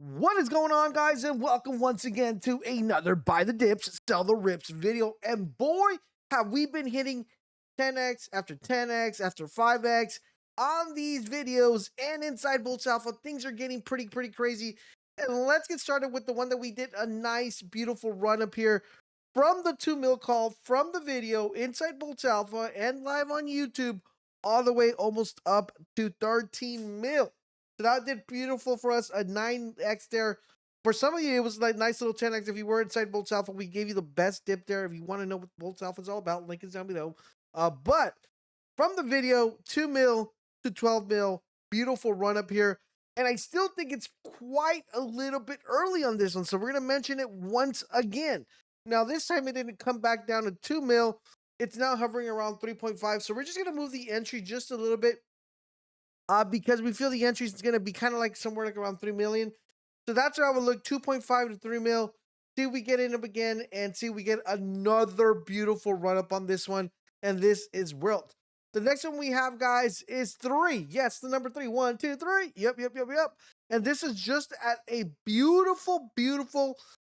What is going on, guys, and welcome once again to another Buy the Dips, Sell the Rips video. And boy, have we been hitting 10x after 10x after 5x on these videos and inside Boltz Alpha. Things are getting pretty crazy. And let's get started with the one that we did a nice, beautiful run up here from the 2 mil call from the video inside Boltz Alpha and live on YouTube, all the way almost up to 13 mil. So that did beautiful for us, a 9x there. For some of you, it was like nice little 10x. If you were inside Boltz Alpha, we gave you the best dip there. If you want to know what Boltz Alpha is all about, link is down below. But from the video, 2 mil to 12 mil, beautiful run up here. And I still think it's quite a little bit early on this one, so we're going to mention it once again. Now, this time it didn't come back down to 2 mil. It's now hovering around 3.5, so we're just going to move the entry just a little bit. Because we feel the entry is going to be kind of like somewhere like around 3 million. So that's where I would look, 2.5 to 3 mil. See if we get in up again and see if we get another beautiful run up on this one. And this is World. The next one we have, guys, is 3. Yes, the number 3. 1, 2, 3. Yep. And this is just at a beautiful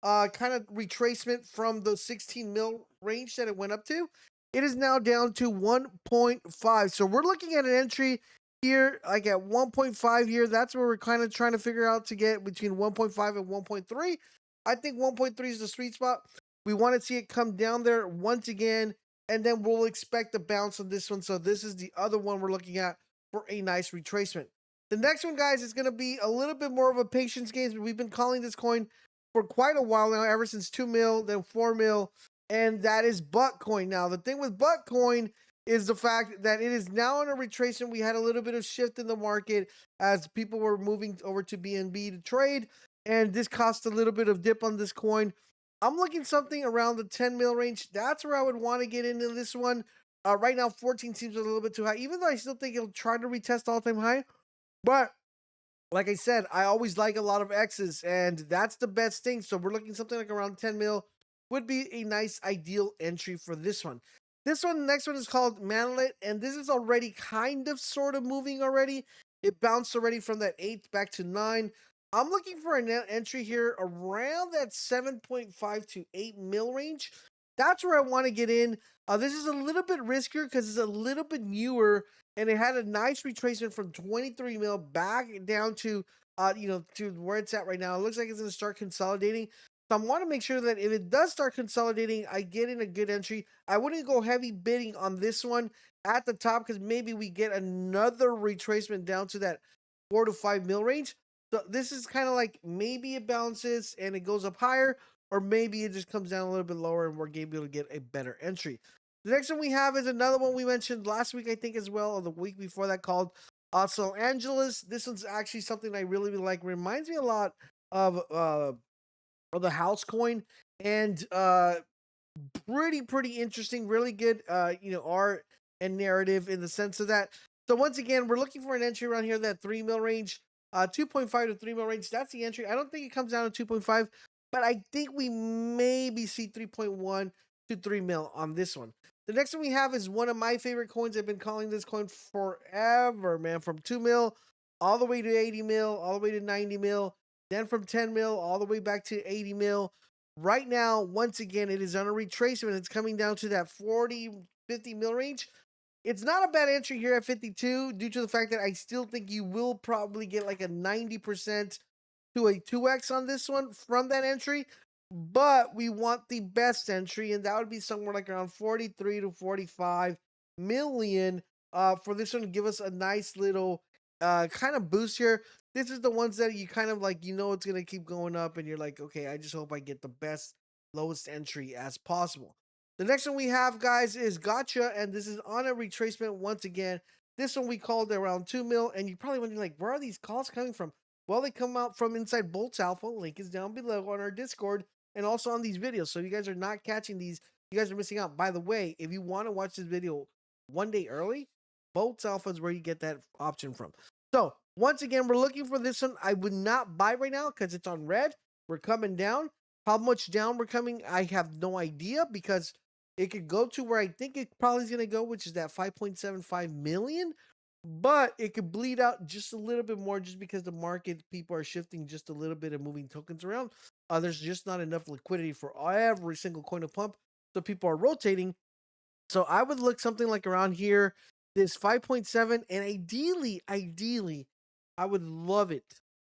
kind of retracement from the 16 mil range that it went up to. It is now down to 1.5. So we're looking at an entry here, like at 1.5 here. That's where we're kind of trying to figure out to get between 1.5 and 1.3. I think 1.3 is the sweet spot. We want to see it come down there once again, and then we'll expect a bounce on this one. So this is the other one we're looking at for a nice retracement. The next one, guys, is going to be a little bit more of a patience game. We've been calling this coin for quite a while now, ever since 2 mil, then 4 mil, and that is Buttcoin. Now, the thing with Buttcoin is the fact that it is now on a retracement. We had a little bit of shift in the market as people were moving over to BNB to trade, and this cost a little bit of dip on this coin. I'm looking something around the 10 mil range. That's where I would want to get into this one. Right now, 14 seems a little bit too high, even though I still think it'll try to retest all-time high. But like I said, I always like a lot of X's, and that's the best thing. So we're looking something like around 10 mil would be a nice ideal entry for this one. This one, the next one is called Manlet, and this is already kind of sort of moving already. It bounced already from that 8 back to 9. I'm looking for an entry here around that 7.5 to 8 mil range. That's where I want to get in. This is a little bit riskier because it's a little bit newer, and it had a nice retracement from 23 mil back down to, to where it's at right now. It looks like it's going to start consolidating. So I want to make sure that if it does start consolidating, I get in a good entry. I wouldn't go heavy bidding on this one at the top because maybe we get another retracement down to that 4 to 5 mil range. So this is kind of like maybe it bounces and it goes up higher, or maybe it just comes down a little bit lower and we're able to get a better entry. The next one we have is another one we mentioned last week, I think, as well, or the week before that, called Solangeles. This one's actually something I really like. Reminds me a lot of the house coin, and pretty interesting, really good art and narrative in the sense of that. So once again, we're looking for an entry around here, that 3 mil range, 2.5 to 3 mil range. That's the entry. I don't think it comes down to 2.5, but I think we maybe see 3.1 to 3 mil on this one. The next one we have is one of my favorite coins. I've been calling this coin forever, man, from 2 mil all the way to 80 mil, all the way to 90 mil. Then from 10 mil all the way back to 80 mil. Right now, once again, it is on a retracement. It's coming down to that 40, 50 mil range. It's not a bad entry here at 52 due to the fact that I still think you will probably get like a 90% to a 2x on this one from that entry. But we want the best entry, and that would be somewhere like around 43 to 45 million for this one to give us a nice little kind of boost here. This is the ones that you kind of like, it's going to keep going up, and you're like, okay, I just hope I get the best, lowest entry as possible. The next one we have, guys, is Jotchua, and this is on a retracement once again. This one we called around 2 mil, and you're probably wondering, like, where are these calls coming from? Well, they come out from inside Boltz Alpha. Link is down below on our Discord and also on these videos. So you guys are not catching these. You guys are missing out. By the way, if you want to watch this video one day early, Boltz Alpha is where you get that option from. So once again, we're looking for this one. I would not buy right now because it's on red. We're coming down. How much down we're coming, I have no idea, because it could go to where I think it probably is going to go, which is that 5.75 million. but it could bleed out just a little bit more just because the market people are shifting just a little bit and moving tokens around. There's just not enough liquidity for every single coin to pump, so people are rotating. So I would look something like around here, this 5.7, and ideally, I would love it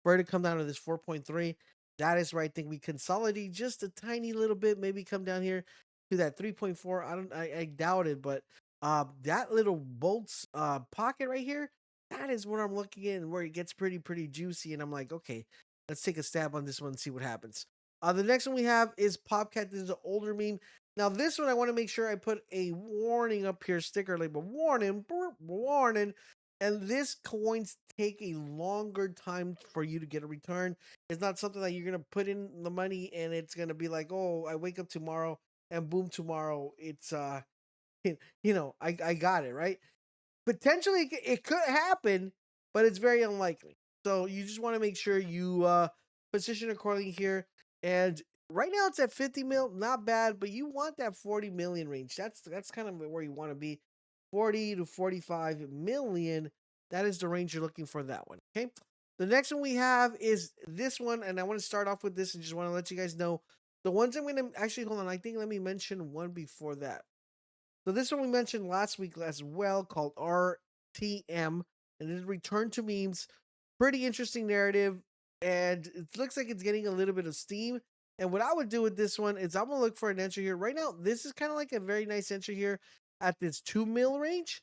for it to come down to this 4.3. That is where I think we consolidate just a tiny little bit, maybe come down here to that 3.4. I doubt it, but that little Boltz pocket right here, that is what I'm looking at and where it gets pretty juicy. And I'm like, okay, let's take a stab on this one and see what happens. The next one we have is Popcat. This is an older meme. Now, this one, I want to make sure I put a warning up here, sticker label, warning, warning. And this coins take a longer time for you to get a return. It's not something that you're going to put in the money and it's going to be like, oh, I wake up tomorrow and boom, tomorrow it's, I got it, right? Potentially it could happen, but it's very unlikely. So you just want to make sure you position accordingly here. And right now it's at 50 mil, not bad, but you want that 40 million range. That's kind of where you want to be. 40 to 45 million. That is the range you're looking for that one. Okay. The next one we have is this one, and I want to start off with this and just want to let you guys know the ones I'm going to actually hold on. I think let me mention one before that. So this one we mentioned last week as well, called RTM, and it is Return to Memes. Pretty interesting narrative, and it looks like it's getting a little bit of steam. And what I would do with this one is I'm gonna look for an entry here. Right now, this is kind of like a very nice entry here at this 2 mil range,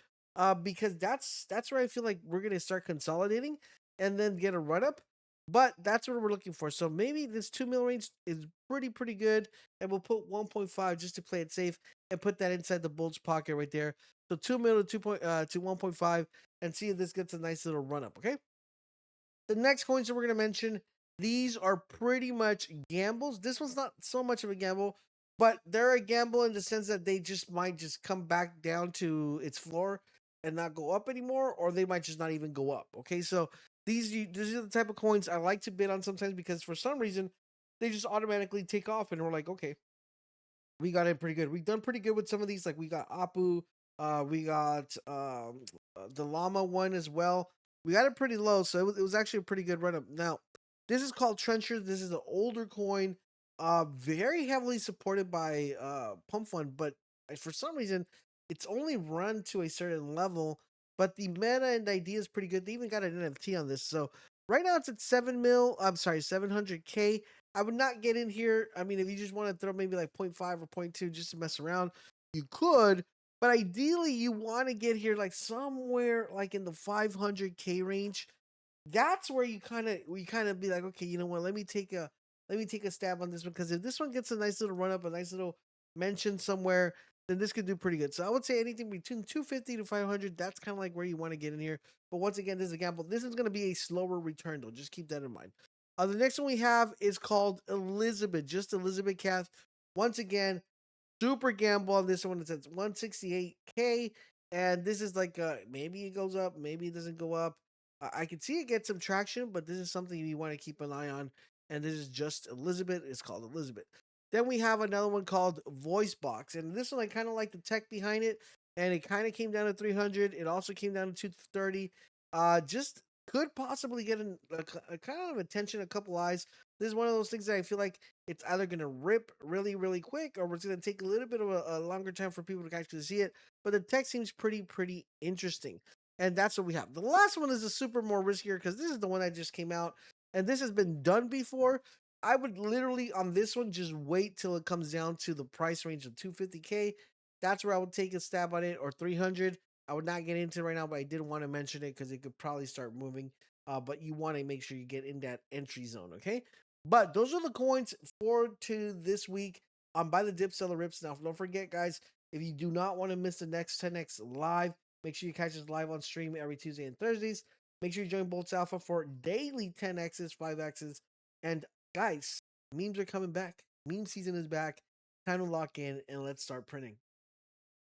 because that's where I feel like we're gonna start consolidating and then get a run up. But that's what we're looking for. So maybe this 2 mil range is pretty good, and we'll put 1.5 just to play it safe and put that inside the Boltz pocket right there. So 2 mil to 1.5, and see if this gets a nice little run up. Okay. The next coins that we're gonna mention, these are pretty much gambles. This one's not so much of a gamble, but they're a gamble in the sense that they just might just come back down to its floor and not go up anymore, or they might just not even go up. Okay, so these are the type of coins I like to bid on sometimes because for some reason they just automatically take off, and we're like, okay, we got it pretty good. We've done pretty good with some of these. Like we got Apu, we got the Llama one as well. We got it pretty low, so it was actually a pretty good run up. Now, this is called Trencher. This is an older coin, very heavily supported by Pump.fun, but for some reason, it's only run to a certain level. But the meta and idea is pretty good. They even got an NFT on this. So right now it's at 7 mil. I'm sorry, 700K. I would not get in here. I mean, if you just want to throw maybe like 0.5 or 0.2 just to mess around, you could. But ideally, you want to get here like somewhere like in the 500K range. That's where you kind of be like, okay, you know what? Let me take a stab on this one, because if this one gets a nice little run up, a nice little mention somewhere, then this could do pretty good. So I would say anything between 250 to 500. That's kind of like where you want to get in here. But once again, this is a gamble. This is going to be a slower return though. Just keep that in mind. The next one we have is called Elizabeth, just Elizabeth Cath. Once again, super gamble on this one. It's at 168K, and this is like maybe it goes up, maybe it doesn't go up. I can see it get some traction, but this is something you want to keep an eye on. And this is just Elizabeth. It's called Elizabeth. Then we have another one called Voicebox, and this one I kind of like the tech behind it, and it kind of came down to 300. It also came down to 230. Just could possibly get a kind of attention, a couple eyes. This is one of those things that I feel like it's either going to rip really quick, or it's going to take a little bit of a longer time for people to actually see it. But the tech seems pretty interesting. And that's what we have. The last one is a super more riskier, because this is the one that just came out, and this has been done before. I would literally on this one just wait till it comes down to the price range of 250K. That's where I would take a stab on it, or 300. I would not get into it right now, but I did want to mention it because it could probably start moving. But you want to make sure you get in that entry zone, okay? But those are the coins for to this week on Buy the Dip, Sell the Rips. Now, don't forget, guys, if you do not want to miss the next 10x live, make sure you catch us live on stream every Tuesday and Thursdays. Make sure you join Boltz Alpha for daily 10x's, 5x's. And guys, memes are coming back. Meme season is back. Time to lock in and let's start printing.